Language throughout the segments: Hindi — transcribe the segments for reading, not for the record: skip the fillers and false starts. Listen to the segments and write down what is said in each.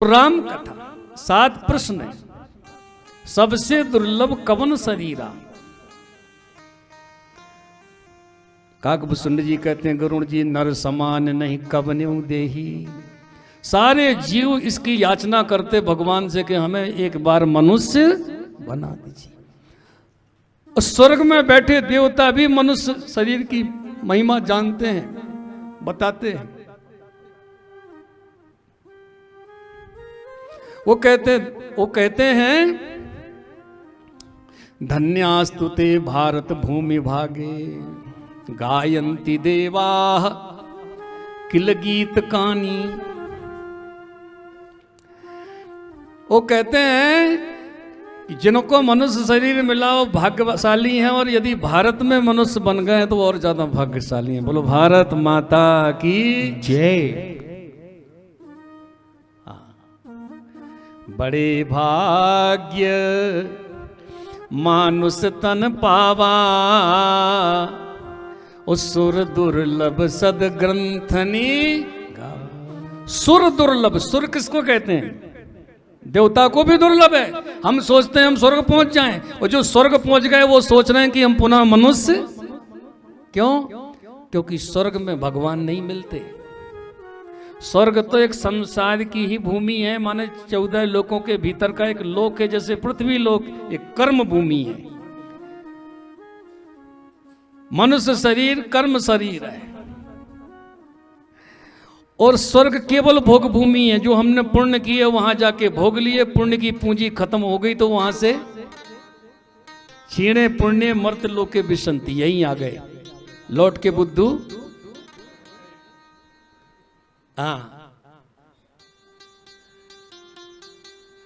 राम कथा 7 प्रश्न है। सबसे दुर्लभ कवन शरीरा। काकभूषुंड जी कहते हैं गरुण जी नर समान नहीं कवन्यु देही। सारे जीव इसकी याचना करते भगवान से कि हमें एक बार मनुष्य बना दीजिए। और स्वर्ग में बैठे देवता भी मनुष्य शरीर की महिमा जानते हैं, बताते हैं। वो कहते हैं धन्यास्तुते भारत भूमि भागे गायन्ति देवाः किल गीत कानी। वो कहते हैं कि जिनको मनुष्य शरीर मिला वो भाग्यशाली हैं, और यदि भारत में मनुष्य बन गए तो और ज्यादा भाग्यशाली हैं। बोलो भारत माता की जय। बड़े भाग्य मानुष तन पावा सुर दुर्लभ सद ग्रंथनी। सुर दुर्लभ, सुर किसको कहते हैं? देवता को भी दुर्लभ है। हम सोचते हैं हम स्वर्ग पहुंच जाएं, और जो स्वर्ग पहुंच गए वो सोच रहे हैं कि हम पुनः मनुष्य। क्यों? क्योंकि स्वर्ग में भगवान नहीं मिलते। स्वर्ग तो एक संसार की ही भूमि है, माने 14 लोकों के भीतर का एक लोक है। जैसे पृथ्वी लोक एक कर्म भूमि है, मनुष्य शरीर कर्म शरीर है। और स्वर्ग केवल भोग भूमि है। जो हमने पुण्य किए वहां जाके भोग लिए, पुण्य की पूंजी खत्म हो गई तो वहां से क्षीणे पुण्य मर्त लोके विशंति, यहीं आ गए लौट के बुद्धू। हाँ,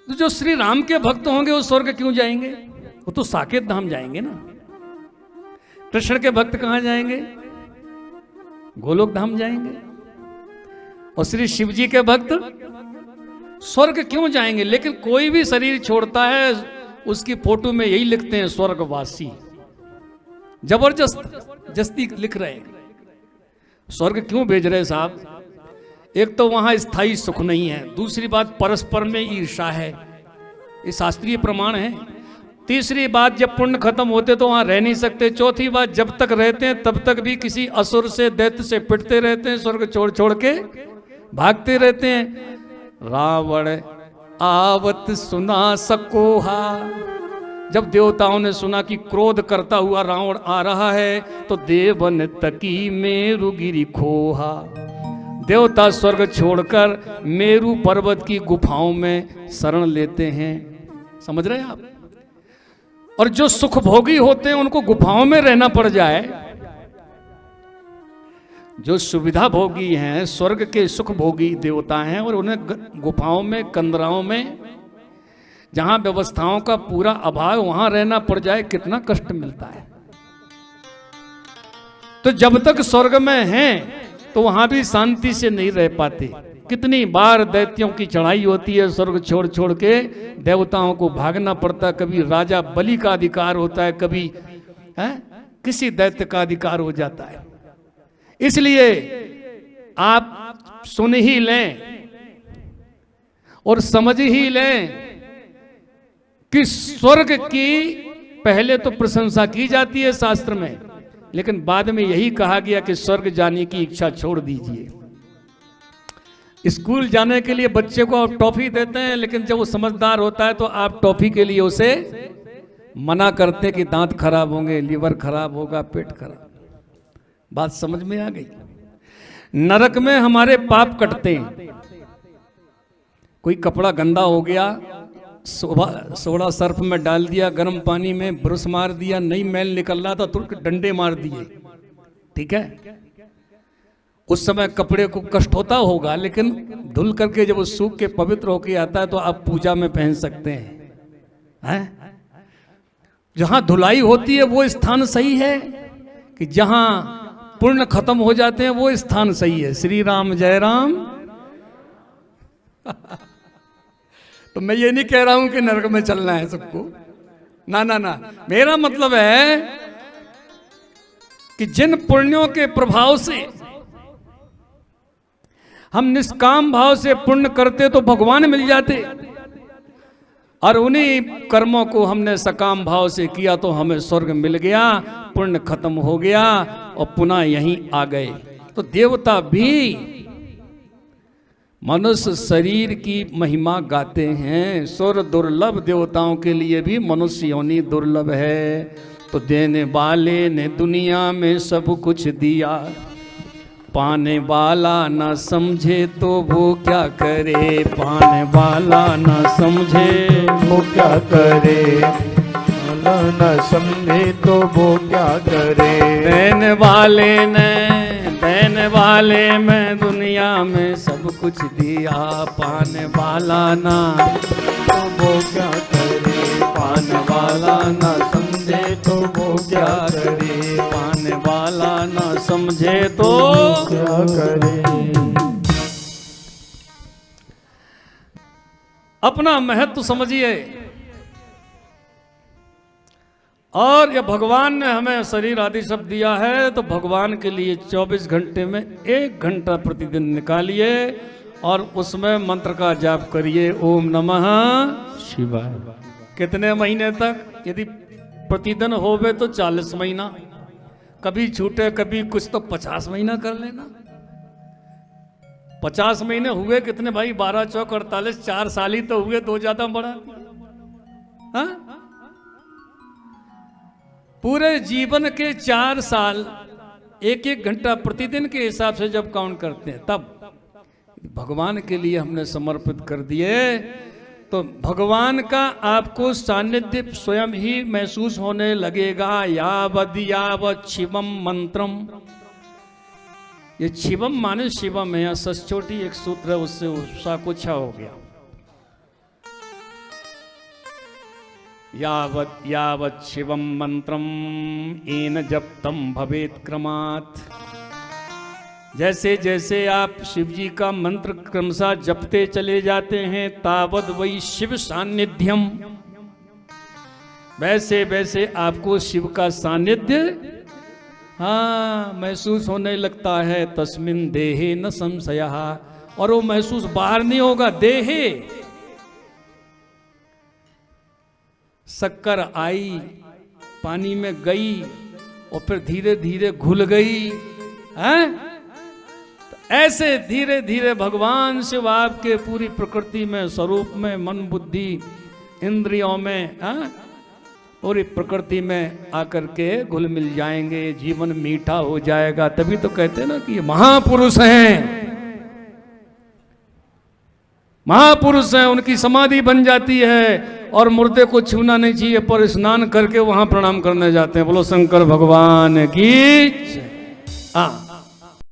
तो जो श्री राम के भक्त होंगे वो स्वर्ग क्यों जाएंगे? वो तो साकेत धाम जाएंगे ना। कृष्ण के भक्त कहां जाएंगे? गोलोक धाम जाएंगे। और श्री शिव जी के भक्त स्वर्ग क्यों जाएंगे? लेकिन कोई भी शरीर छोड़ता है उसकी फोटो में यही लिखते हैं स्वर्गवासी। जबरदस्ती लिख रहे हैं। स्वर्ग क्यों भेज रहे साहब? एक तो वहां स्थायी सुख नहीं है, दूसरी बात परस्पर में ईर्षा है, ये शास्त्रीय प्रमाण है। तीसरी बात जब पुण्य खत्म होते तो वहां रह नहीं सकते। चौथी बात जब तक रहते हैं तब तक भी किसी असुर से दैत्य से पिटते रहते हैं, स्वर्ग छोड़ छोड़ के भागते रहते हैं। रावण आवत सुना सकोहा। जब देवताओं ने सुना कि क्रोध करता हुआ रावण आ रहा है तो देवन तकी मेरु गिरी खोहा। देवता स्वर्ग छोड़कर मेरु पर्वत की गुफाओं में शरण लेते हैं। समझ रहे हैं आप? और जो सुख भोगी होते हैं उनको गुफाओं में रहना पड़ जाए। जो सुविधा भोगी हैं, स्वर्ग के सुख भोगी देवता हैं, और उन्हें गुफाओं में कंदराओं में जहां व्यवस्थाओं का पूरा अभाव वहां रहना पड़ जाए, कितना कष्ट मिलता है। तो जब तक स्वर्ग में हैं तो वहां भी शांति से नहीं रह पाते। कितनी बार दैत्यों की चढ़ाई होती है, स्वर्ग छोड़ छोड़ के देवताओं को भागना पड़ता है। कभी राजा बलि का अधिकार होता है, कभी किसी दैत्य का अधिकार हो जाता है। इसलिए आप सुन ही लें और समझ ही लें कि स्वर्ग की पहले तो प्रशंसा की जाती है शास्त्र में, लेकिन बाद में यही कहा गया कि स्वर्ग जाने की इच्छा छोड़ दीजिए। स्कूल जाने के लिए बच्चे को आप टॉफी देते हैं, लेकिन जब वो समझदार होता है तो आप टॉफी के लिए उसे मना करते हैं कि दांत खराब होंगे, लीवर खराब होगा, पेट खराब। बात समझ में आ गई? नरक में हमारे पाप कटते हैं। कोई कपड़ा गंदा हो गया, सोडा सर्फ में डाल दिया, गर्म पानी में ब्रश मार दिया, नई मैल निकल रहा था तुरंत डंडे मार दिए, ठीक है? उस समय कपड़े को कष्ट होता होगा, लेकिन धुल करके जब वो सूख के पवित्र होके आता है तो आप पूजा में पहन सकते हैं। जहां धुलाई होती है वो स्थान सही है कि जहां पुण्य खत्म हो जाते हैं वो स्थान सही है? श्री राम जय राम। तो मैं ये नहीं कह रहा हूं कि नरक में चलना है सबको, ना ना ना। मेरा मतलब है कि जिन पुण्यों के प्रभाव से हम निष्काम भाव से पुण्य करते तो भगवान मिल जाते, और उन्हीं कर्मों को हमने सकाम भाव से किया तो हमें स्वर्ग मिल गया, पुण्य खत्म हो गया और पुनः यहीं आ गए। तो देवता भी मनुष्य शरीर की महिमा गाते हैं। स्वर्ग दुर्लभ, देवताओं के लिए भी मनुष्य योनि दुर्लभ है। तो देने वाले ने दुनिया में सब कुछ दिया, पाने वाला न समझे तो वो क्या करे, पाने वाला न समझे वो क्या करे, न समझे तो वो क्या करे। देने वाले में दुनिया में सब कुछ दिया, पाने वाला ना तो वो क्या करे, पाने वाला ना समझे तो वो क्या करे, पाने वाला ना समझे तो क्या करे। अपना महत्व समझिए। और ये भगवान ने हमें शरीर आदि सब दिया है, तो भगवान के लिए 24 घंटे में 1 घंटा प्रतिदिन निकालिए और उसमें मंत्र का जाप करिए, ओम नमः शिवाय। कितने महीने तक? यदि प्रतिदिन होवे तो 40 महीना, कभी छूटे कभी कुछ तो 50 महीना कर लेना। 50 महीने हुए कितने भाई? 12 चौक 48, 4 साल ही तो हुए, 2 ज्यादा बढ़ा। हाँ, पूरे जीवन के 4 साल 1-1 घंटा प्रतिदिन के हिसाब से जब काउंट करते हैं, तब भगवान के लिए हमने समर्पित कर दिए, तो भगवान का आपको सानिध्य स्वयं ही महसूस होने लगेगा। यावद शिवम मंत्रम, ये शिवम माने शिवम है, सचोटी एक सूत्र है, उससे उसका कुछ हो गया। यावत शिवम मंत्रम येन जप्तम भवेत क्रमात्। जैसे जैसे आप शिव जी का मंत्र क्रमशः जपते चले जाते हैं, तावद वही शिव सानिध्यम, वैसे वैसे आपको शिव का सानिध्य महसूस होने लगता है। तस्मिन देहे न संशयः, और वो महसूस बाहर नहीं होगा, देहे। शक्कर आई, पानी में गई और फिर धीरे धीरे घुल गई, हैं? तो ऐसे धीरे धीरे भगवान शिव आपके पूरी प्रकृति में, स्वरूप में, मन बुद्धि इंद्रियों में, पूरी प्रकृति में आकर के घुल मिल जाएंगे, जीवन मीठा हो जाएगा। तभी तो कहते हैं ना कि ये महापुरुष हैं, महापुरुष हैं, उनकी समाधि बन जाती है और मुर्दे को छूना नहीं चाहिए, पर स्नान करके वहां प्रणाम करने जाते हैं। बोलो शंकर भगवान की। हाँ,